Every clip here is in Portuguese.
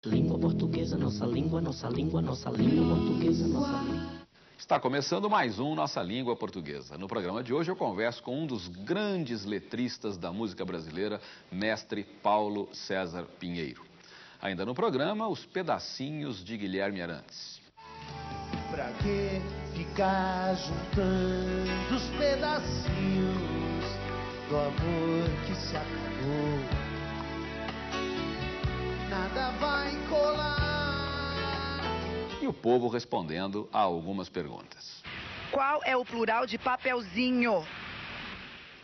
Língua portuguesa, nossa língua, nossa língua, nossa língua portuguesa, nossa língua. Está começando mais um Nossa Língua Portuguesa. No programa de hoje eu converso com um dos grandes letristas da música brasileira, mestre Paulo César Pinheiro. Ainda no programa, os pedacinhos de Guilherme Arantes. Pra que ficar juntando os pedacinhos do amor que se acabou? Nada vai colar. E o povo respondendo a algumas perguntas. Qual é o plural de papelzinho?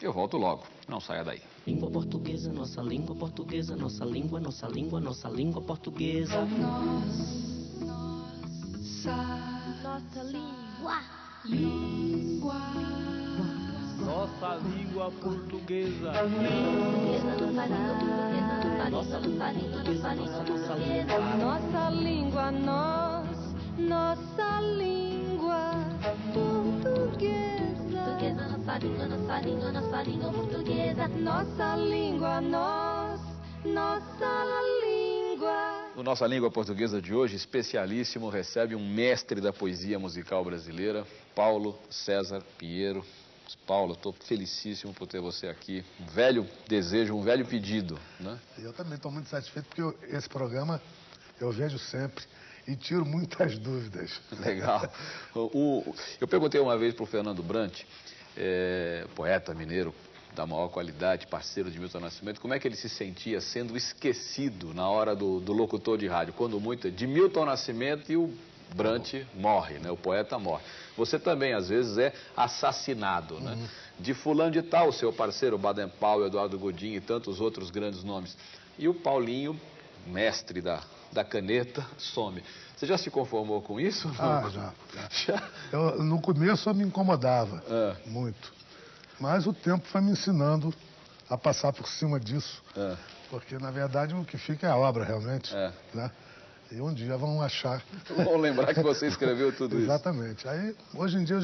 Eu volto logo, não saia daí. Língua portuguesa, nossa língua portuguesa, nossa língua, nossa língua, nossa língua portuguesa. Nossa língua. Nossa língua portuguesa. Nossa língua portuguesa. Nossa língua portuguesa. Nossa língua, nossa língua. O Nossa Língua Portuguesa de hoje, especialíssimo, recebe um mestre da poesia musical brasileira, Paulo César Pinheiro. Paulo, estou felicíssimo por ter você aqui. Um velho desejo, um velho pedido, né? Eu também estou muito satisfeito porque esse programa eu vejo sempre e tiro muitas dúvidas. Legal. Eu perguntei uma vez para o Fernando Brant, poeta mineiro da maior qualidade, parceiro de Milton Nascimento, como é que ele se sentia sendo esquecido na hora do locutor de rádio, quando muito de Milton Nascimento e o Brant morre, né? O poeta morre. Você também, às vezes, é assassinado, né? De fulano de tal, seu parceiro, Baden Powell, Eduardo Godinho e tantos outros grandes nomes. E o Paulinho, mestre da caneta, some. Você já se conformou com isso? Ah, já. No começo eu me incomodava muito. Mas o tempo foi me ensinando a passar por cima disso. Porque, na verdade, o que fica é a obra, realmente. Né? E um dia vão achar. Vão lembrar que você escreveu tudo isso. Exatamente. Aí, hoje em dia,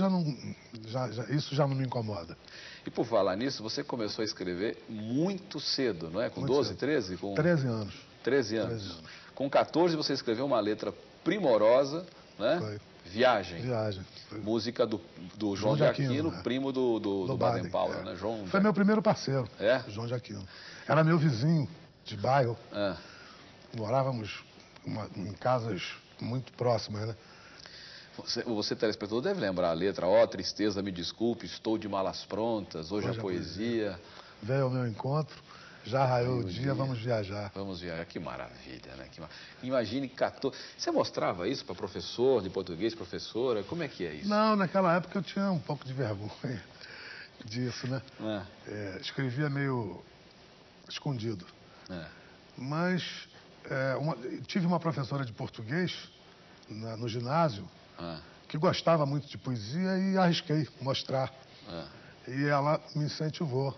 isso já não me incomoda. E por falar nisso, você começou a escrever muito cedo, não é? Com muito 12, cedo. 13? Com 13 anos. 13 anos. 13 anos. Com 14 você escreveu uma letra primorosa, né? Foi. Viagem. Foi. Música do João de Aquino, né? primo do Baden Powell, né? Foi meu primeiro parceiro, João de Aquino. Era meu vizinho de bairro. Morávamos em casas muito próximas, né? Você, telespectador, deve lembrar a letra. Ó, tristeza, me desculpe, estou de malas prontas, hoje a poesia. Veio ao meu encontro, já raiou o dia, vamos viajar. Vamos viajar, que maravilha, né? Imagine 14... Você mostrava isso para professor de português, professora? Como é que é isso? Não, naquela época eu tinha um pouco de vergonha disso, né? Escrevia meio escondido. Mas tive uma professora de português no ginásio que gostava muito de poesia e arrisquei mostrar. E ela me incentivou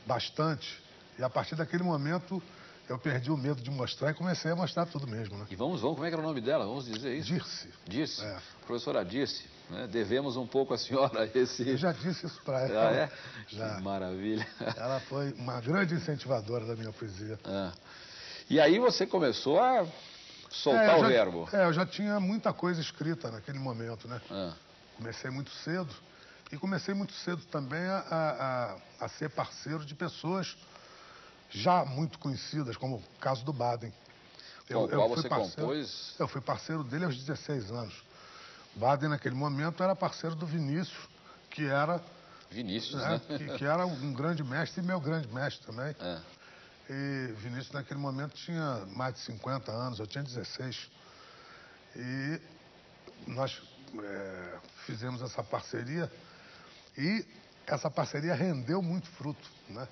bastante. E a partir daquele momento eu perdi o medo de mostrar e comecei a mostrar tudo mesmo, né? E vamos, como é que era o nome dela? Vamos dizer isso? Dirce. Dirce? Professora Dirce, né? Devemos um pouco à senhora esse... Eu já disse isso para ela. Já. Que maravilha. Ela foi uma grande incentivadora da minha poesia. E aí você começou a soltar o verbo. Eu já tinha muita coisa escrita naquele momento, né? Comecei muito cedo. E comecei muito cedo também a ser parceiro de pessoas já muito conhecidas, como o caso do Baden. Qual você compôs? Eu fui parceiro dele aos 16 anos. Baden, naquele momento, era parceiro do Vinícius, que era... Vinícius, né? Que era um grande mestre e meu grande mestre também. E Vinícius, naquele momento, tinha mais de 50 anos, eu tinha 16. E nós fizemos essa parceria e essa parceria rendeu muito fruto, né?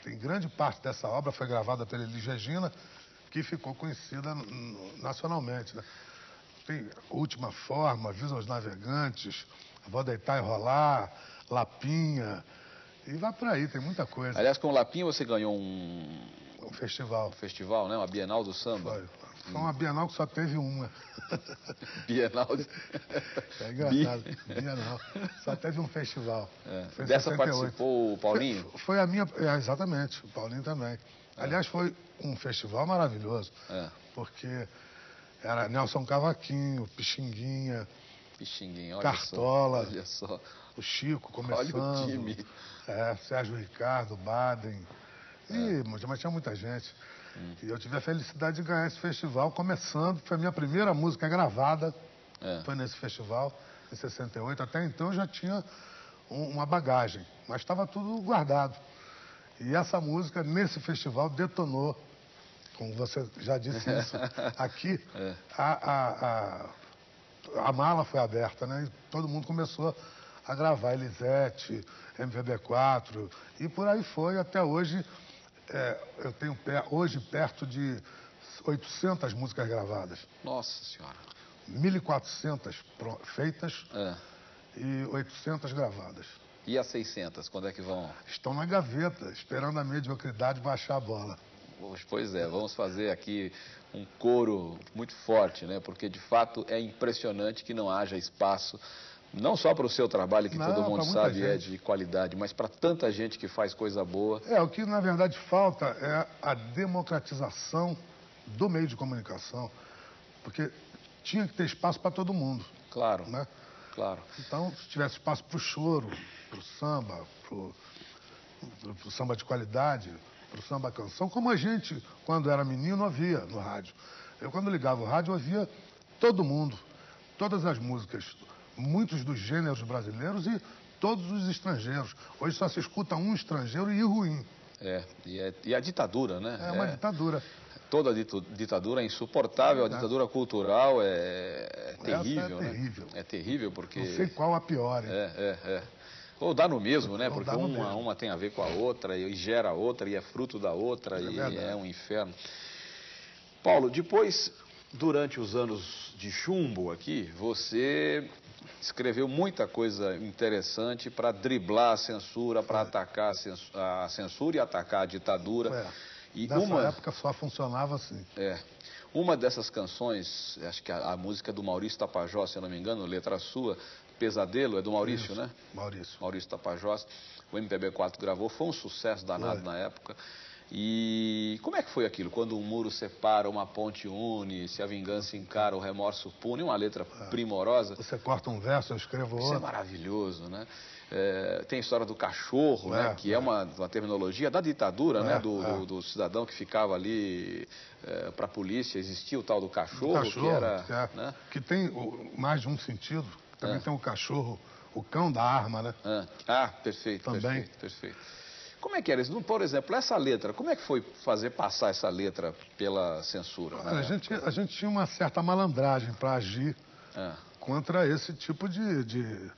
Tem grande parte dessa obra foi gravada pela Elis Regina, que ficou conhecida nacionalmente, né? Tem Última Forma, Avisa aos Navegantes, Vou Deitar e Rolar, Lapinha... E vai por aí, tem muita coisa. Aliás, com o Lapinha você ganhou um festival. Um festival, né? Uma Bienal do Samba. Foi uma Bienal que só teve uma. Bienal de... É engraçado. Bienal. Só teve um festival. Dessa 68. Participou o Paulinho? Foi a minha... exatamente, o Paulinho também. Aliás, foi um festival maravilhoso. Porque era Nelson Cavaquinho, Pixinguinha, Pixinguinha, olha Cartola, só, olha só. o Chico começando. Olha o time. Sérgio Ricardo, Baden. Mas tinha muita gente. E eu tive a felicidade de ganhar esse festival, começando. Foi a minha primeira música gravada. Foi nesse festival, em 68. Até então eu já tinha uma bagagem, mas estava tudo guardado. E essa música, nesse festival, detonou. Como você já disse isso aqui, a mala foi aberta, né? E todo mundo começou a gravar Elisete, MPB4 e por aí foi. Até hoje, eu tenho hoje perto de 800 músicas gravadas. Nossa Senhora. 1.400 feitas e 800 gravadas. E as 600, quando é que vão? Estão na gaveta, esperando a mediocridade baixar a bola. Pois é, vamos fazer aqui um coro muito forte, né? Porque de fato é impressionante que não haja espaço, não só para o seu trabalho, que todo mundo sabe é de qualidade, mas para tanta gente que faz coisa boa. O que na verdade falta é a democratização do meio de comunicação, porque tinha que ter espaço para todo mundo. Claro, né? Claro. Então, se tivesse espaço para o choro, para o samba, para o samba de qualidade, para o samba canção, como a gente, quando era menino, ouvia no rádio. Eu, quando ligava o rádio, ouvia todo mundo, todas as músicas, muitos dos gêneros brasileiros e todos os estrangeiros. Hoje só se escuta um estrangeiro e ruim. E a ditadura, né? É uma ditadura. Toda ditadura é insuportável, a ditadura cultural é terrível, é terrível. Né? É terrível porque... Não sei qual a pior, hein? Ou dá no mesmo, né? Porque uma tem a ver com a outra e gera a outra e é fruto da outra e é um inferno. Paulo, depois, durante os anos de chumbo aqui, você escreveu muita coisa interessante para driblar a censura, para atacar a censura e atacar a ditadura. E nessa época só funcionava assim. Uma dessas canções, acho que a música do Maurício Tapajós, se eu não me engano, letra sua, Pesadelo, é do Maurício, né? Maurício Tapajós. O MPB4 gravou, foi um sucesso danado na época. E como é que foi aquilo? Quando um muro separa, uma ponte une, se a vingança encara, o remorso pune, uma letra primorosa. Você corta um verso, eu escrevo outro. Isso é maravilhoso, né? Tem a história do cachorro, né? Que é uma terminologia da ditadura, né? Do cidadão que ficava ali para a polícia. Existia o tal do cachorro, que era... né? Que tem mais de um sentido. Também tem o cachorro, o cão da arma, né? Perfeito, também. Perfeito. Como é que era isso? Por exemplo, essa letra, como é que foi fazer passar essa letra pela censura? A gente tinha uma certa malandragem para agir contra esse tipo de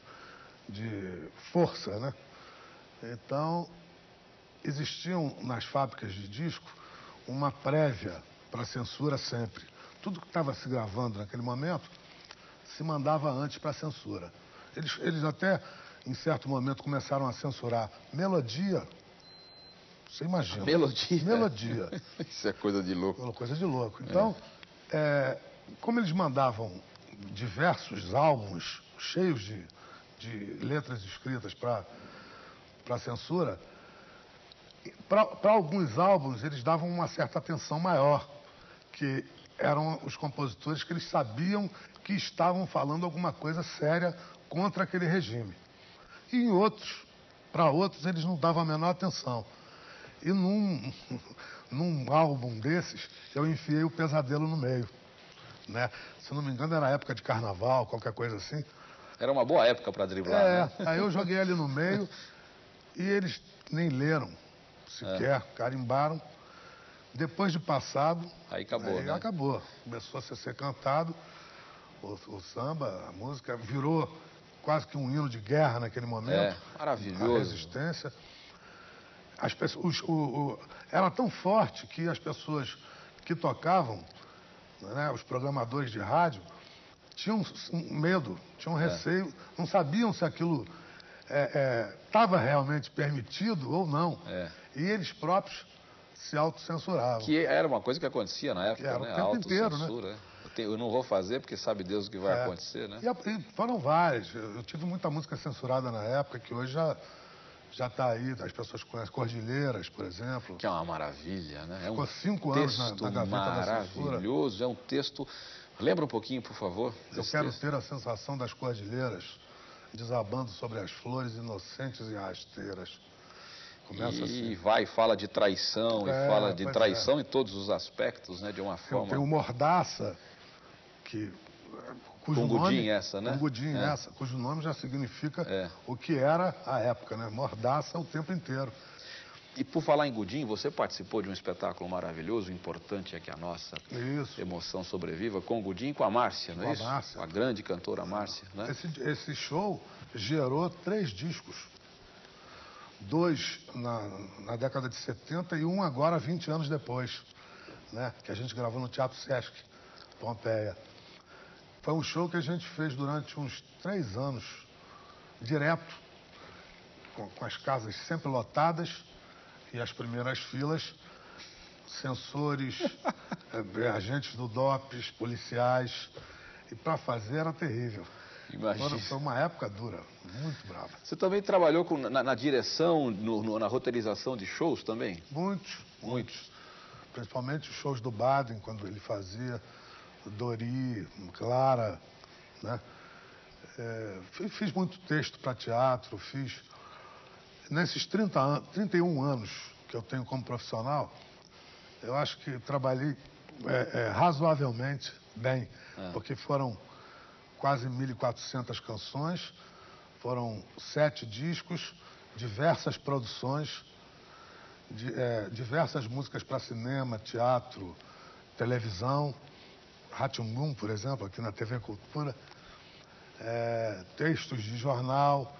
força, né? Então, existiam nas fábricas de disco uma prévia para censura sempre. Tudo que estava se gravando naquele momento se mandava antes para a censura. Eles até, em certo momento, começaram a censurar melodia. Você imagina. Melodia? Melodia. Isso é coisa de louco. Coisa de louco. Então, como eles mandavam diversos álbuns cheios de letras escritas para censura, para alguns álbuns eles davam uma certa atenção maior, que eram os compositores que eles sabiam que estavam falando alguma coisa séria contra aquele regime. E em outros, para outros, eles não davam a menor atenção. E num álbum desses, eu enfiei o Pesadelo no meio. Né? Se não me engano, era época de carnaval, qualquer coisa assim. Era uma boa época para driblar, né? Aí eu joguei ali no meio e eles nem leram sequer, carimbaram. Depois de passado... Aí acabou, aí né? acabou. Começou a ser cantado, o samba, a música virou quase que um hino de guerra naquele momento. Maravilhoso. A resistência. As pessoas, era tão forte que as pessoas que tocavam, né, os programadores de rádio, tinham medo, tinham receio, não sabiam se aquilo estava realmente permitido ou não. E eles próprios se autocensuravam. Que era uma coisa que acontecia na época, era né? O tempo inteiro, né? Eu não vou fazer porque sabe Deus o que vai acontecer, né? E foram várias. Eu tive muita música censurada na época que hoje já está aí, as pessoas conhecem Cordilheiras, por exemplo. Que é uma maravilha, né? Ficou 5 anos na gaveta da censura. Maravilhoso, é um texto... Lembra um pouquinho, por favor? Eu quero ter a sensação das cordilheiras desabando sobre as flores inocentes e rasteiras. Começa assim. E vai, fala de traição, e fala de traição em todos os aspectos, né? De uma forma... Tem o Mordaça, cujo nome... né? Cujo nome já significa o que era a época, né? Mordaça o tempo inteiro. E por falar em Gudim, você participou de um espetáculo maravilhoso, importante é que a nossa emoção sobreviva, com o Gudim e com a Márcia, não é isso? Márcia. Com a grande cantora Márcia, né? Esse show gerou 3 discos. 2 na década de 70 e um agora, 20 anos depois, né? Que a gente gravou no Teatro Sesc, Pompeia. Foi um show que a gente fez durante uns 3 anos, direto, com as casas sempre lotadas e as primeiras filas, censores, agentes do DOPS, policiais, e para fazer era terrível. Imagina. Foi uma época dura, muito brava. Você também trabalhou na direção, na roteirização de shows também? Muitos. Principalmente os shows do Baden, quando ele fazia, Dori, Clara, né? Fiz muito texto para teatro, Nesses 31 anos que eu tenho como profissional, eu acho que trabalhei razoavelmente bem, porque foram quase 1.400 canções, foram 7 discos, diversas produções, diversas músicas para cinema, teatro, televisão, Ratimbum, por exemplo, aqui na TV Cultura, textos de jornal,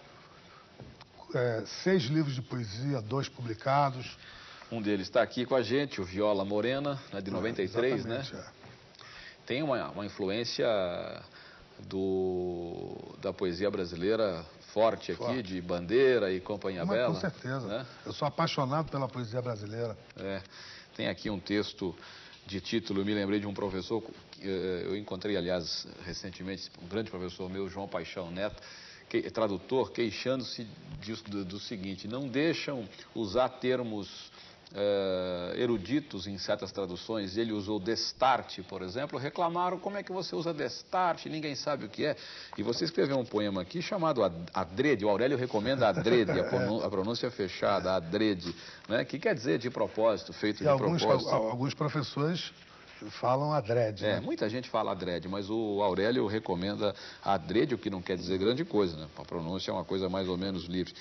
6 livros de poesia, 2 publicados. Um deles está aqui com a gente, o Viola Morena, né, de 93, né? Tem uma influência da poesia brasileira forte aqui, de Bandeira e Companhia Bela. Com certeza. Né? Eu sou apaixonado pela poesia brasileira. Tem aqui um texto de título, eu me lembrei de um professor, eu encontrei, aliás, recentemente, um grande professor meu, João Paixão Neto, tradutor, queixando-se do seguinte: não deixam usar termos eruditos em certas traduções. Ele usou destarte, por exemplo. Reclamaram: como é que você usa destarte? Ninguém sabe o que é. E você escreveu um poema aqui chamado Adrede. O Aurélio recomenda Adrede, a pronúncia fechada, Adrede, né? Que quer dizer de propósito, feito de propósito. Alguns professores falam adrede. Né? Muita gente fala adrede, mas o Aurélio recomenda adrede, o que não quer dizer grande coisa, né? A pronúncia é uma coisa mais ou menos livre.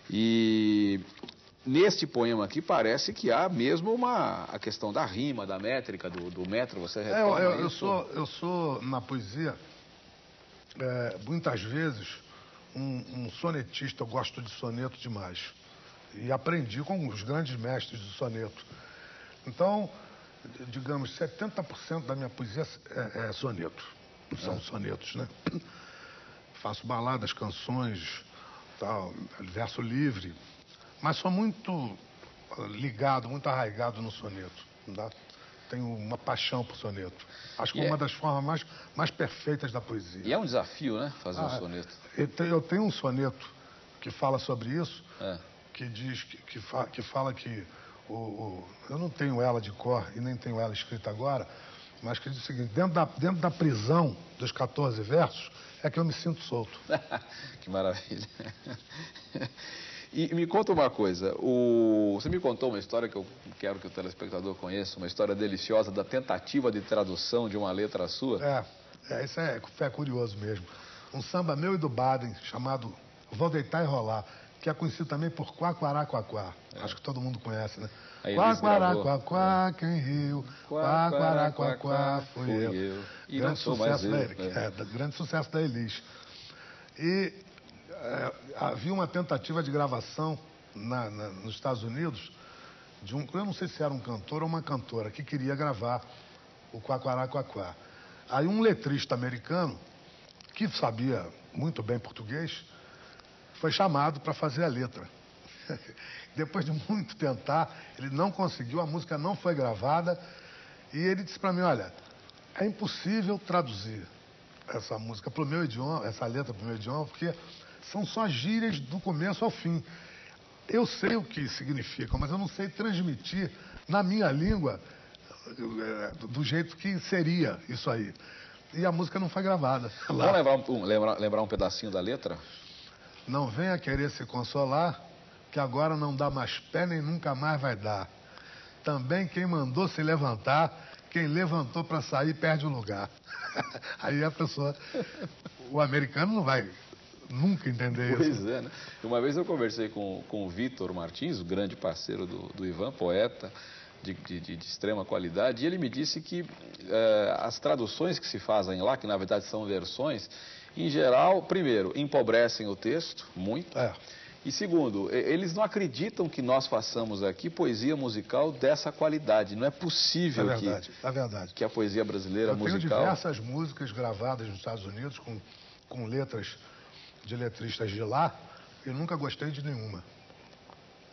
E neste poema aqui parece que há mesmo a questão da rima, da métrica, do metro, você retoma isso? Eu sou, na poesia, muitas vezes, um sonetista. Eu gosto de soneto demais. E aprendi com os grandes mestres do soneto. Então, digamos, 70% da minha poesia é soneto. São sonetos, né? Faço baladas, canções, tal, verso livre. Mas sou muito ligado, muito arraigado no soneto. Tá? Tenho uma paixão por soneto. Acho que é uma das formas mais perfeitas da poesia. E é um desafio, né? Fazer um soneto. Eu tenho um soneto que fala sobre isso, que diz que fala que eu não tenho ela de cor e nem tenho ela escrita agora, mas que diz o seguinte: dentro da prisão dos 14 versos é que eu me sinto solto. Que maravilha. E me conta uma coisa, você me contou uma história que eu quero que o telespectador conheça, uma história deliciosa da tentativa de tradução de uma letra sua. Isso é curioso mesmo. Um samba meu e do Baden, chamado Vou Deitar e Rolar, que é conhecido também por Quaquaraquaquá. Acho que todo mundo conhece, né? Quaquaraquaquá, quem riu, Quaquaraquaquá, fui eu. E grande sucesso da Elis. Grande sucesso da Elis. E havia uma tentativa de gravação nos Estados Unidos de eu não sei se era um cantor ou uma cantora, que queria gravar o Quaquaraquaquá. Aí um letrista americano, que sabia muito bem português, foi chamado para fazer a letra. Depois de muito tentar, ele não conseguiu, a música não foi gravada, e ele disse para mim: olha, é impossível traduzir essa música para o meu idioma, essa letra para o meu idioma, porque são só gírias do começo ao fim. Eu sei o que significa, mas eu não sei transmitir na minha língua do jeito que seria isso aí. E a música não foi gravada. Vamos lembrar um pedacinho da letra? Não venha querer se consolar, que agora não dá mais pé nem nunca mais vai dar. Também quem mandou se levantar, quem levantou para sair perde o lugar. Aí a pessoa, o americano não vai nunca entender isso. Pois é, né? Uma vez eu conversei com o Vitor Martins, o grande parceiro do Ivan, poeta de extrema qualidade, e ele me disse que as traduções que se fazem lá, que na verdade são versões, em geral, primeiro, empobrecem o texto, muito. E segundo, eles não acreditam que nós façamos aqui poesia musical dessa qualidade. Não é possível que a poesia brasileira musical... Eu tenho diversas músicas gravadas nos Estados Unidos com letras de letristas de lá e nunca gostei de nenhuma.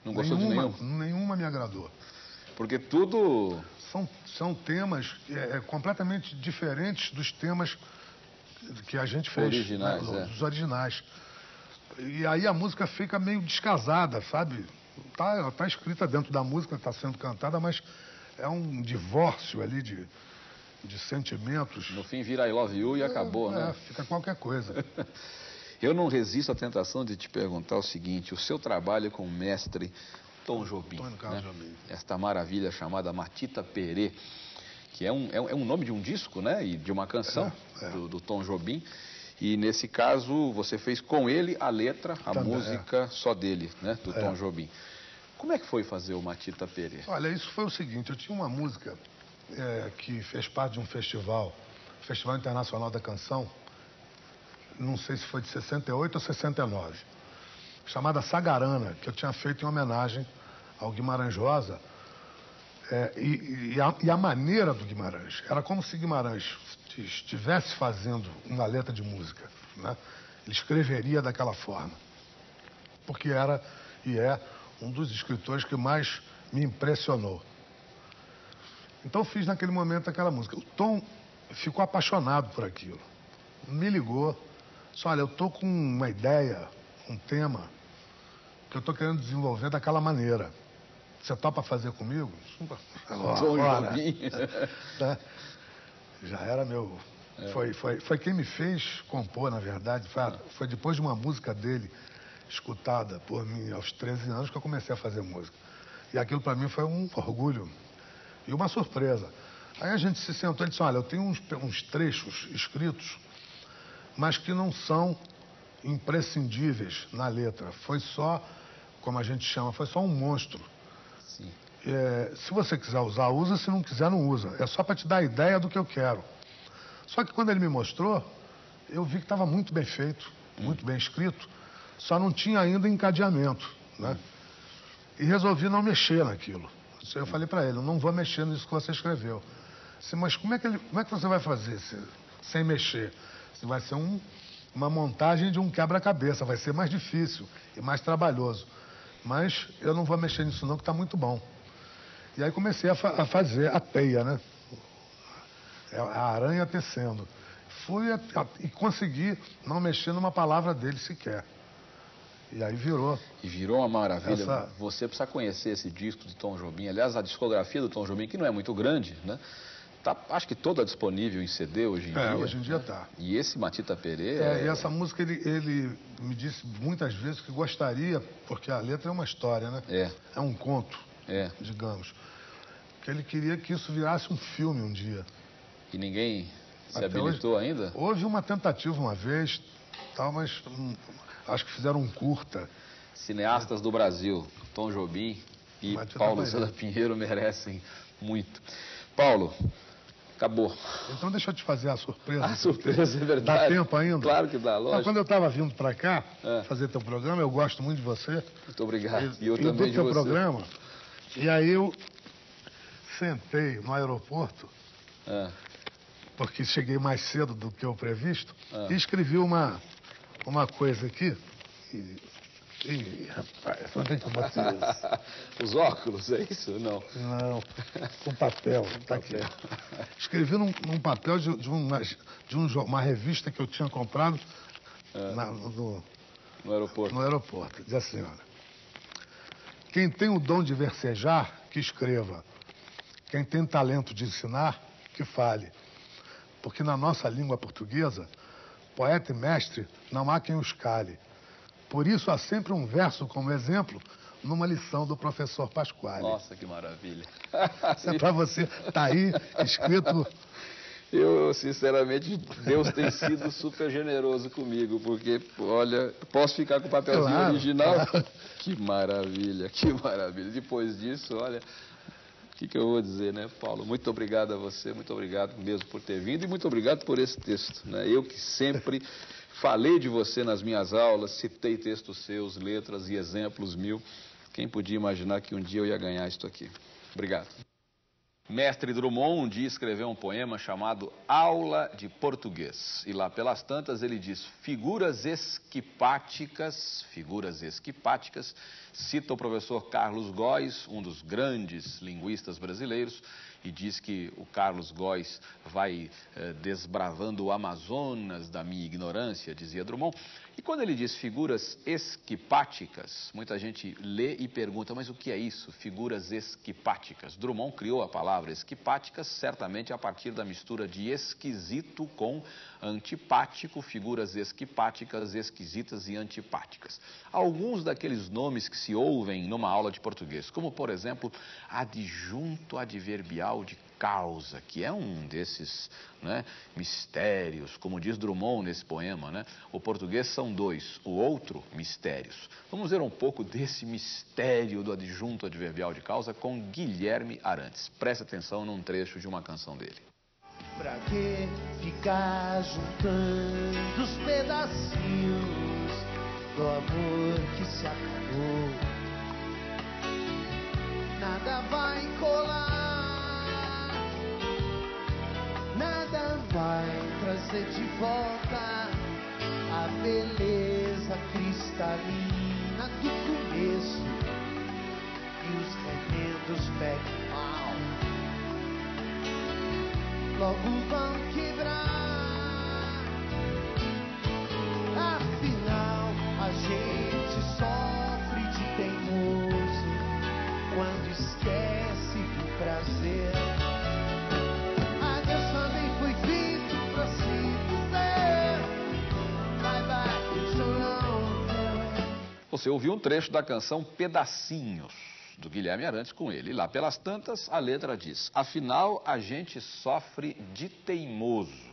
Não gostou de nenhuma? Nenhuma me agradou. Porque tudo... São temas completamente diferentes dos temas que a gente fez. Originais, Dos originais. E aí a música fica meio descasada, sabe? Tá escrita dentro da música, está sendo cantada, mas é um divórcio ali de sentimentos. No fim vira I love you e acabou, né? Fica qualquer coisa. Eu não resisto à tentação de te perguntar o seguinte: o seu trabalho com o mestre Tom Jobim, né? Esta maravilha chamada Matita Perê, que é um nome de um disco, né? E de uma canção do Tom Jobim. E nesse caso você fez com ele a letra, a música só dele, né? Do Tom Jobim. Como é que foi fazer o Matita Perê? Olha, isso foi o seguinte: eu tinha uma música que fez parte de um festival, Festival Internacional da Canção, não sei se foi de 68 ou 69, chamada Sagarana, que eu tinha feito em homenagem ao Guimarães Rosa. E a maneira do Guimarães era como se Guimarães estivesse fazendo uma letra de música, né? Ele escreveria daquela forma, porque era e é um dos escritores que mais me impressionou. Então fiz naquele momento aquela música. O Tom ficou apaixonado por aquilo, me ligou, disse: olha, eu estou com uma ideia, um tema que eu estou querendo desenvolver daquela maneira. Você topa fazer comigo? Agora. Já era meu... Foi quem me fez compor, na verdade. Foi depois de uma música dele, escutada por mim aos 13 anos, que eu comecei a fazer música. E aquilo para mim foi um orgulho e uma surpresa. Aí a gente se sentou e disse: olha, eu tenho uns trechos escritos, mas que não são imprescindíveis na letra. Foi só, como a gente chama, foi só um monstro. Se você quiser usar, usa. Se não quiser, não usa. É só para te dar a ideia do que eu quero. Só que quando ele me mostrou, eu vi que estava muito bem feito, muito bem escrito, só não tinha ainda encadeamento, né? E resolvi não mexer naquilo. Eu falei para ele: eu não vou mexer nisso que você escreveu. Disse: mas como é que você vai fazer sem mexer? Vai ser uma montagem de um quebra-cabeça, vai ser mais difícil e mais trabalhoso. Mas eu não vou mexer nisso não, que está muito bom. E aí comecei a fazer a teia, né? A aranha tecendo. Fui e consegui não mexer numa palavra dele sequer. E aí virou. E virou uma maravilha. Você precisa conhecer esse disco do Tom Jobim. Aliás, a discografia do Tom Jobim, que não é muito grande, né? Tá, acho que toda disponível em CD hoje em dia. Hoje em dia tá. E esse Matita Perê... E essa música, ele me disse muitas vezes que gostaria, porque a letra é uma história, né? É um conto, digamos. Que ele queria que isso virasse um filme um dia. E ninguém se habilitou ainda? Houve uma tentativa uma vez, tal, mas acho que fizeram um curta. Cineastas do Brasil, Tom Jobim e Paulo César Pinheiro merecem muito. Paulo, acabou. Então deixa eu te fazer a surpresa. A surpresa, é verdade. Dá tempo ainda? Claro que dá, lógico. Quando eu estava vindo para cá fazer teu programa, eu gosto muito de você. Muito obrigado. E eu também de você. Programa. E aí eu sentei no aeroporto, porque cheguei mais cedo do que o previsto, e escrevi uma coisa aqui. Rapaz, onde é que eu botei isso? Os óculos, é isso? Não. Não, um papel, tá aqui. Escrevi num papel de uma revista que eu tinha comprado no aeroporto. No aeroporto. Diz assim: olha, Quem tem o dom de versejar, que escreva. Quem tem talento de ensinar, que fale. Porque na nossa língua portuguesa, poeta e mestre, não há quem os cale. Por isso há sempre um verso como exemplo numa lição do professor Pasquale. Nossa, que maravilha. Isso é para você, tá aí escrito. Eu, sinceramente, Deus tem sido super generoso comigo, porque, olha, posso ficar com o papelzinho Claro, original? claro. Que maravilha, que maravilha. Depois disso, olha, o que eu vou dizer, né, Paulo? Muito obrigado a você, muito obrigado mesmo por ter vindo e muito obrigado por esse texto, né? Eu que sempre falei de você nas minhas aulas, citei textos seus, letras e exemplos mil. Quem podia imaginar que um dia eu ia ganhar isso aqui? Obrigado. Mestre Drummond um dia escreveu um poema chamado Aula de Português. E lá pelas tantas ele diz, figuras esquipáticas, cita o professor Carlos Góes, um dos grandes linguistas brasileiros, e diz que o Carlos Góes vai desbravando o Amazonas da minha ignorância, dizia Drummond. E quando ele diz figuras esquipáticas, muita gente lê e pergunta, mas o que é isso, figuras esquipáticas? Drummond criou a palavra esquipáticas certamente a partir da mistura de esquisito com antipático, figuras esquipáticas, esquisitas e antipáticas. Alguns daqueles nomes que se ouvem numa aula de português, como por exemplo, adjunto adverbial de causa, que é um desses, né, mistérios, como diz Drummond nesse poema, né? O português são dois, o outro, mistérios. Vamos ver um pouco desse mistério do adjunto adverbial de causa com Guilherme Arantes. Preste atenção num trecho de uma canção dele. Pra que ficar juntando os pedacinhos do amor que se acabou? Nada vai colar, nada vai trazer de volta a beleza cristalina do começo, e os remendos pegam mal. Logo vão quebrar. Afinal, a gente sofre de teimoso quando esquece do prazer. Adeus também foi feito pra se dizer. Bye bye, so long. Você ouviu um trecho da canção Pedacinhos, do Guilherme Arantes com ele. E lá pelas tantas, a letra diz, afinal, a gente sofre de teimoso.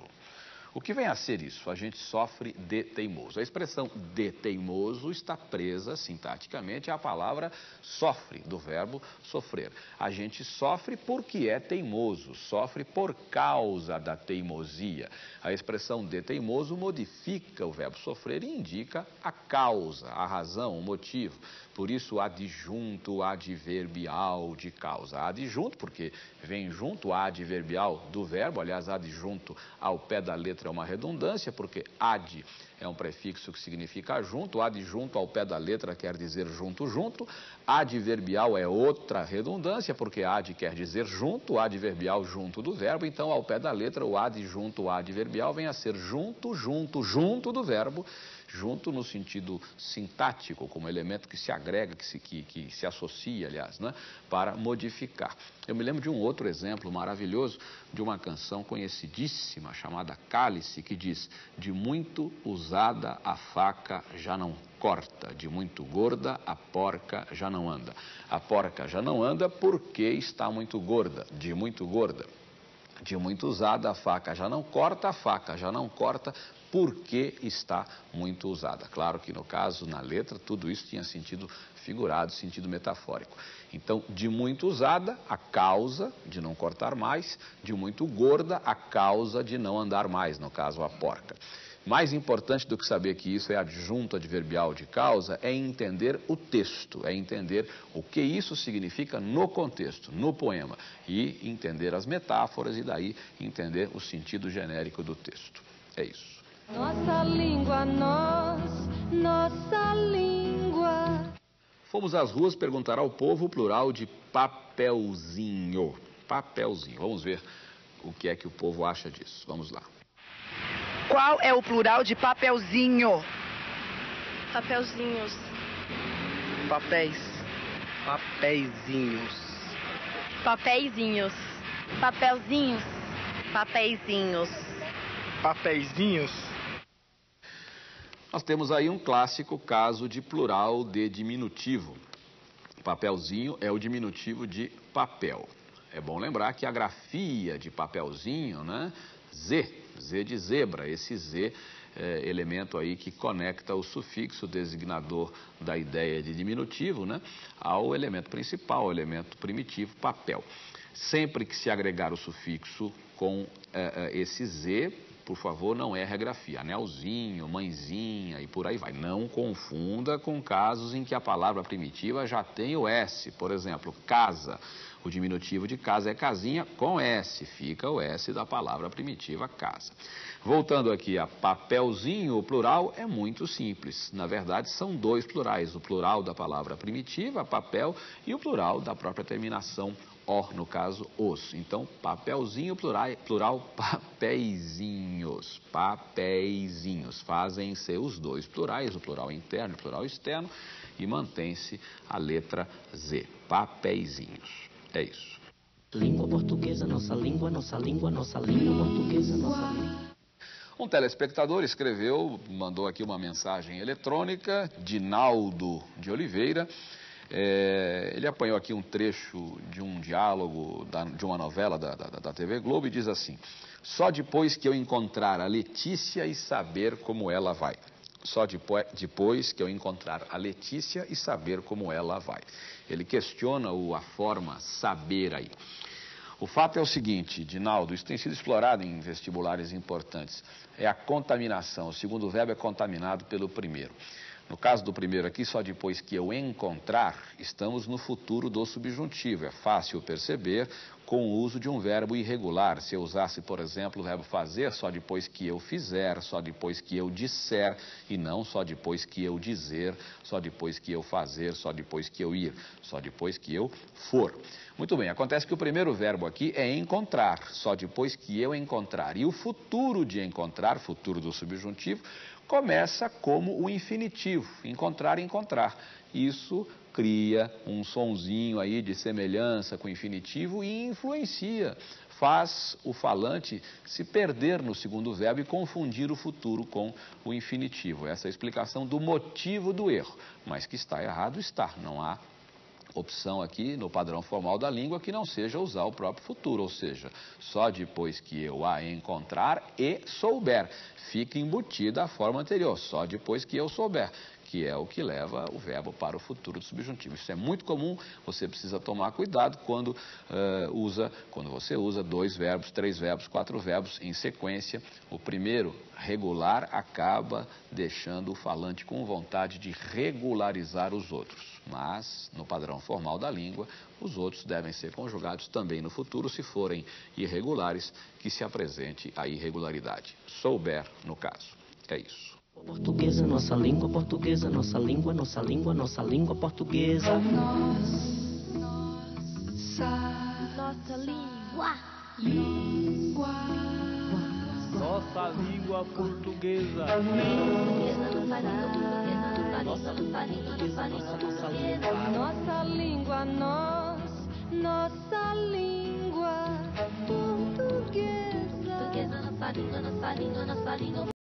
O que vem a ser isso? A gente sofre de teimoso. A expressão de teimoso está presa, sintaticamente, à palavra sofre, do verbo sofrer. A gente sofre porque é teimoso, sofre por causa da teimosia. A expressão de teimoso modifica o verbo sofrer e indica a causa, a razão, o motivo. Por isso, adjunto adverbial de causa. Adjunto, porque vem junto adverbial do verbo, aliás, adjunto ao pé da letra é uma redundância, porque ad é um prefixo que significa junto, adjunto ao pé da letra quer dizer junto, junto. Adverbial é outra redundância, porque ad quer dizer junto, adverbial junto do verbo, então ao pé da letra o adjunto adverbial vem a ser junto, junto, junto do verbo, junto no sentido sintático, como elemento que se agrega, que se associa, aliás, né, para modificar. Eu me lembro de um outro exemplo maravilhoso de uma canção conhecidíssima chamada Cálice, que diz, de muito usada a faca já não corta, de muito gorda a porca já não anda. A porca já não anda porque está muito gorda, de muito gorda. De muito usada a faca já não corta, a faca já não corta porque está muito usada. Claro que no caso, na letra, tudo isso tinha sentido figurado, sentido metafórico. Então, de muito usada, a causa de não cortar mais, de muito gorda, a causa de não andar mais, no caso, a porca. Mais importante do que saber que isso é adjunto adverbial de causa é entender o texto, é entender o que isso significa no contexto, no poema, e entender as metáforas e daí entender o sentido genérico do texto. É isso. Nossa língua, nossa língua. Fomos às ruas perguntar ao povo o plural de papelzinho. Papelzinho. Vamos ver o que é que o povo acha disso. Vamos lá. Qual é o plural de papelzinho? Papelzinhos. Papéis. Papeizinhos. Papeizinhos. Papelzinhos. Papeizinhos. Papeizinhos. Nós temos aí um clássico caso de plural de diminutivo. Papelzinho é o diminutivo de papel. É bom lembrar que a grafia de papelzinho, né? Z de zebra, esse Z elemento aí que conecta o sufixo designador da ideia de diminutivo, né? Ao elemento principal, ao elemento primitivo, papel. Sempre que se agregar o sufixo com esse Z, por favor, não erre a grafia. Anelzinho, mãezinha e por aí vai. Não confunda com casos em que a palavra primitiva já tem o S. Por exemplo, casa. O diminutivo de casa é casinha com S. Fica o S da palavra primitiva casa. Voltando aqui a papelzinho, o plural é muito simples. Na verdade, são dois plurais. O plural da palavra primitiva, papel, e o plural da própria terminação O, no caso, os. Então, papelzinho, plural, papeizinhos. Papeizinhos. Fazem ser os dois plurais, o plural interno e o plural externo, e mantém-se a letra Z. Papeizinhos. É isso. Língua portuguesa, nossa língua, nossa língua, nossa língua portuguesa, nossa língua. Um telespectador escreveu, mandou aqui uma mensagem eletrônica, Dinaldo de Oliveira. Ele apanhou aqui um trecho de um diálogo de uma novela da TV Globo e diz assim: só depois que eu encontrar a Letícia e saber como ela vai. Só depois que eu encontrar a Letícia e saber como ela vai. Ele questiona a forma saber aí. O fato é o seguinte, Dinaldo, isso tem sido explorado em vestibulares importantes. É a contaminação. O segundo verbo é contaminado pelo primeiro. No caso do primeiro aqui, só depois que eu encontrar, estamos no futuro do subjuntivo. É fácil perceber com o uso de um verbo irregular. Se eu usasse, por exemplo, o verbo fazer, só depois que eu fizer, só depois que eu disser, e não só depois que eu dizer, só depois que eu fazer, só depois que eu ir, só depois que eu for. Muito bem, acontece que o primeiro verbo aqui é encontrar, só depois que eu encontrar. E o futuro de encontrar, futuro do subjuntivo, começa como o infinitivo, encontrar, encontrar. Isso cria um sonzinho aí de semelhança com o infinitivo e influencia, faz o falante se perder no segundo verbo e confundir o futuro com o infinitivo. Essa é a explicação do motivo do erro, mas que está errado está, não há opção aqui no padrão formal da língua que não seja usar o próprio futuro, ou seja, só depois que eu a encontrar e souber. Fica embutida a forma anterior, só depois que eu souber, que é o que leva o verbo para o futuro do subjuntivo. Isso é muito comum, você precisa tomar cuidado quando você usa 2 verbos, 3 verbos, 4 verbos em sequência. O primeiro, regular, acaba deixando o falante com vontade de regularizar os outros. Mas, no padrão formal da língua, os outros devem ser conjugados também no futuro, se forem irregulares, que se apresente a irregularidade. Souber, no caso. É isso. Portuguesa, nossa língua portuguesa, nossa língua, nossa língua, nossa língua portuguesa. Nossa língua. Nossa língua portuguesa. Nossa língua, nossa língua portuguesa. Nossa língua, nossa língua, nossa língua.